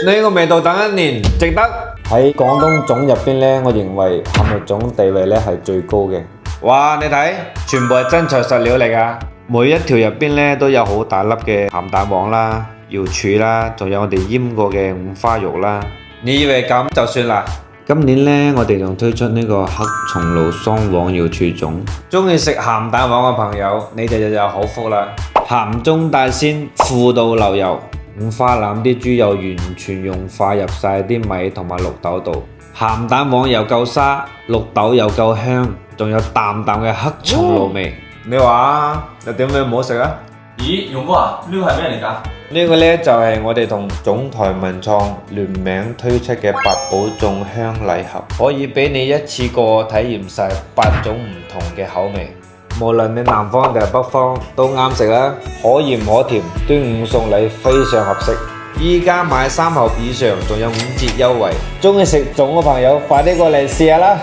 呢個味道等一年，值得。喺廣東粽入邊呢，我認為鹹肉粽地位呢係最高嘅。哇，你睇，全部係真材實料嚟噶，每一條入邊呢都有好大粒嘅鹹蛋黃啦、瑤柱啦，仲有我哋醃過嘅五花肉啦。你以為咁就算啦？今年呢，我哋仲推出呢個黑松露雙黃瑤柱粽。中意食鹹蛋黃嘅朋友，你哋就有好福啦！鹹中帶鮮，富到流油。五花腩啲豬油完全融化入晒啲米同埋綠豆度，鹹蛋黃又夠沙，綠豆又夠香，仲有淡淡嘅黑松露味。你話有點咩唔好食啊？咦，勇哥啊，呢個係咩嚟㗎？呢個呢，就係我哋同總台文創聯名推出嘅八寶粽香禮盒，可以俾你一次過體驗晒8種唔同嘅口味。無論你南方定係北方都啱食啦，可鹽可甜，端午送禮非常合適。依家買3盒以上仲有5折優惠，中意食粽嘅朋友快啲過嚟試下啦！